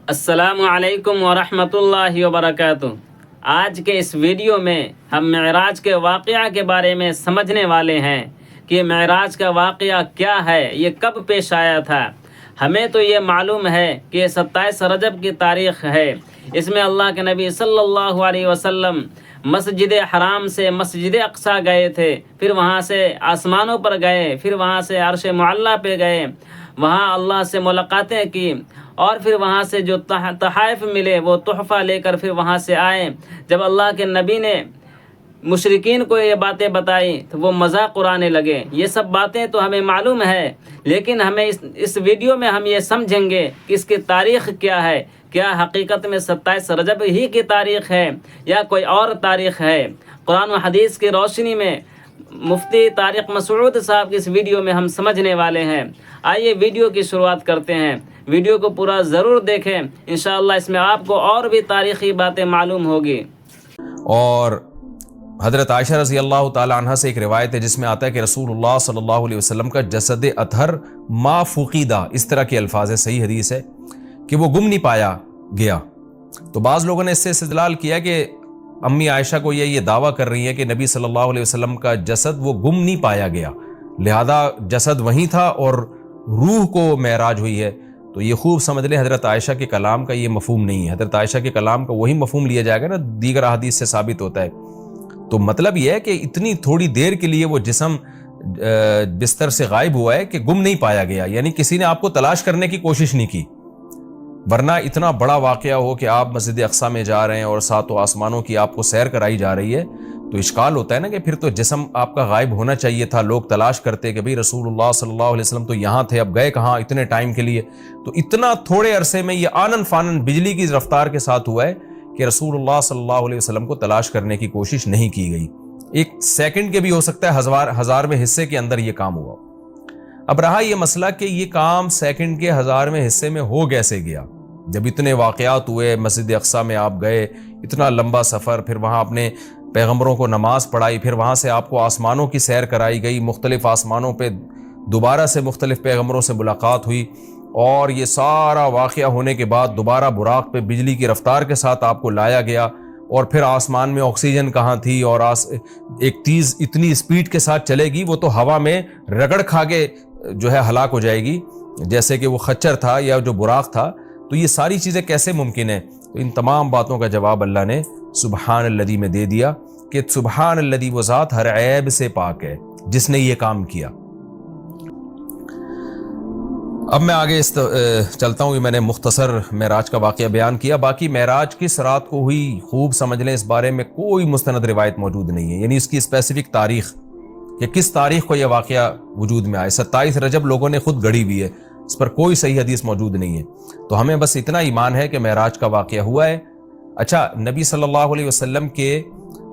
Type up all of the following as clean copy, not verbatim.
السلام علیکم ورحمۃ اللہ وبرکاتہ۔ آج کے اس ویڈیو میں ہم معراج کے واقعہ کے بارے میں سمجھنے والے ہیں کہ معراج کا واقعہ کیا ہے، یہ کب پیش آیا تھا۔ ہمیں تو یہ معلوم ہے کہ یہ 27 رجب کی تاریخ ہے۔ اس میں اللہ کے نبی صلی اللہ علیہ وسلم مسجد حرام سے مسجد اقصیٰ گئے تھے، پھر وہاں سے آسمانوں پر گئے، پھر وہاں سے عرش معلیٰ پہ گئے، وہاں اللہ سے ملاقاتیں کی، اور پھر وہاں سے جو تحائف ملے وہ تحفہ لے کر پھر وہاں سے آئے۔ جب اللہ کے نبی نے مشرکین کو یہ باتیں بتائی تو وہ مذاق اڑانے لگے۔ یہ سب باتیں تو ہمیں معلوم ہے، لیکن ہمیں اس ویڈیو میں ہم یہ سمجھیں گے کہ اس کی تاریخ کیا ہے۔ کیا حقیقت میں 27 رجب ہی کی تاریخ ہے یا کوئی اور تاریخ ہے؟ قرآن و حدیث کی روشنی میں مفتی طارق مسعود صاحب کی اس ویڈیو میں ہم سمجھنے والے ہیں۔ آئیے ویڈیو کی شروعات کرتے ہیں۔ ویڈیو کو پورا ضرور دیکھیں، انشاءاللہ اس میں آپ کو اور بھی تاریخی باتیں معلوم ہوگی۔ اور حضرت عائشہ رضی اللہ تعالی عنہ سے ایک روایت ہے جس میں آتا ہے کہ رسول اللہ صلی اللہ علیہ وسلم کا جسد اطہر ما فقیدہ، اس طرح کے الفاظ ہے، صحیح حدیث ہے کہ وہ گم نہیں پایا گیا۔ تو بعض لوگوں نے اس سے استدلال کیا کہ امی عائشہ کو یہ دعویٰ کر رہی ہیں کہ نبی صلی اللہ علیہ وسلم کا جسد وہ گم نہیں پایا گیا، لہذا جسد وہیں تھا اور روح کو معراج ہوئی ہے۔ تو یہ خوب سمجھ لیں حضرت عائشہ کے کلام کا یہ مفہوم نہیں ہے۔ حضرت عائشہ کے کلام کا وہی مفہوم لیا جائے گا نا دیگر احادیث سے ثابت ہوتا ہے۔ تو مطلب یہ ہے کہ اتنی تھوڑی دیر کے لیے وہ جسم بستر سے غائب ہوا ہے کہ گم نہیں پایا گیا، یعنی کسی نے آپ کو تلاش کرنے کی کوشش نہیں کی۔ ورنہ اتنا بڑا واقعہ ہو کہ آپ مسجد اقصیٰ میں جا رہے ہیں اور ساتوں آسمانوں کی آپ کو سیر کرائی جا رہی ہے، تو اشکال ہوتا ہے نا کہ پھر تو جسم آپ کا غائب ہونا چاہیے تھا۔ لوگ تلاش کرتے کہ بھئی رسول اللہ صلی اللہ علیہ وسلم تو یہاں تھے، اب گئے کہاں اتنے ٹائم کے لیے؟ تو اتنا تھوڑے عرصے میں یہ آنن فانن بجلی کی رفتار کے ساتھ ہوا ہے کہ رسول اللہ صلی اللہ علیہ وسلم کو تلاش کرنے کی کوشش نہیں کی گئی۔ ایک سیکنڈ کے بھی ہو سکتا ہے، ہزارویں حصے کے اندر یہ کام ہوا۔ اب رہا یہ مسئلہ کہ یہ کام سیکنڈ کے ہزارویں حصے میں ہو کیسے گیا؟ جب اتنے واقعات ہوئے، مسجد اقصیٰ میں آپ گئے، اتنا لمبا سفر، پھر وہاں اپنے پیغمبروں کو نماز پڑھائی، پھر وہاں سے آپ کو آسمانوں کی سیر کرائی گئی، مختلف آسمانوں پہ دوبارہ سے مختلف پیغمبروں سے ملاقات ہوئی، اور یہ سارا واقعہ ہونے کے بعد دوبارہ براق پہ بجلی کی رفتار کے ساتھ آپ کو لایا گیا، اور پھر آسمان میں آکسیجن کہاں تھی، اور ایک تیز اتنی اسپیڈ کے ساتھ چلے گی وہ تو ہوا میں رگڑ کھا کے جو ہے ہلاک ہو جائے گی، جیسے کہ وہ خچر تھا یا جو براق تھا۔ تو یہ ساری چیزیں کیسے ممکن ہیں؟ تو ان تمام باتوں کا جواب اللہ نے سبحان الذی میں دے دیا کہ سبحان الذی، وہ ذات ہر عیب سے پاک ہے جس نے یہ کام کیا۔ اب میں آگے چلتا ہوں۔ میں نے مختصر معراج کا واقعہ بیان کیا، باقی معراج کس رات کو ہوئی خوب سمجھ لیں، اس بارے میں کوئی مستند روایت موجود نہیں ہے، یعنی اس کی اسپیسیفک تاریخ کہ کس تاریخ کو یہ واقعہ وجود میں آئے۔ 27 رجب لوگوں نے خود گڑھی ہوئی ہے، اس پر کوئی صحیح حدیث موجود نہیں ہے۔ تو ہمیں بس اتنا ایمان ہے کہ معراج کا واقعہ ہوا ہے۔ اچھا، نبی صلی اللہ علیہ وسلم کے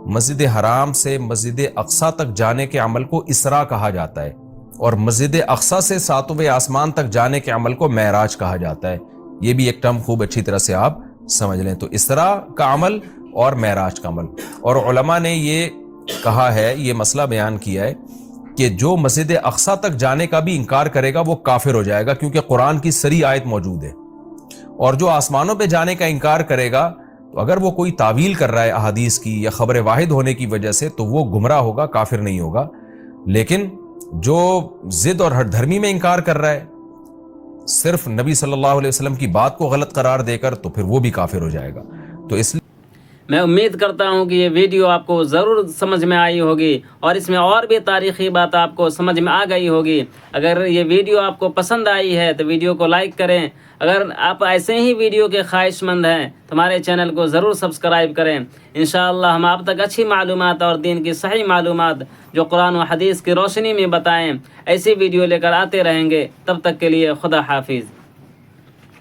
مسجد حرام سے مسجد اقصیٰ تک جانے کے عمل کو اسراء کہا جاتا ہے، اور مسجد اقصیٰ سے ساتویں آسمان تک جانے کے عمل کو معراج کہا جاتا ہے۔ یہ بھی ایک ٹرم خوب اچھی طرح سے آپ سمجھ لیں۔ تو اسراء کا عمل اور معراج کا عمل، اور علماء نے یہ کہا ہے، یہ مسئلہ بیان کیا ہے کہ جو مسجد اقصیٰ تک جانے کا بھی انکار کرے گا وہ کافر ہو جائے گا، کیونکہ قرآن کی صریح آیت موجود ہے۔ اور جو آسمانوں پہ جانے کا انکار کرے گا تو اگر وہ کوئی تعویل کر رہا ہے احادیث کی یا خبر واحد ہونے کی وجہ سے تو وہ گمراہ ہوگا، کافر نہیں ہوگا۔ لیکن جو ضد اور ہٹ دھرمی میں انکار کر رہا ہے صرف نبی صلی اللہ علیہ وسلم کی بات کو غلط قرار دے کر، تو پھر وہ بھی کافر ہو جائے گا۔ تو اس لیے میں امید کرتا ہوں کہ یہ ویڈیو آپ کو ضرور سمجھ میں آئی ہوگی، اور اس میں اور بھی تاریخی بات آپ کو سمجھ میں آ گئی ہوگی۔ اگر یہ ویڈیو آپ کو پسند آئی ہے تو ویڈیو کو لائک کریں۔ اگر آپ ایسے ہی ویڈیو کے خواہش مند ہیں تو ہمارے چینل کو ضرور سبسکرائب کریں۔ انشاءاللہ ہم آپ تک اچھی معلومات اور دین کی صحیح معلومات جو قرآن و حدیث کی روشنی میں بتائیں، ایسی ویڈیو لے کر آتے رہیں گے۔ تب تک کے لیے خدا حافظ۔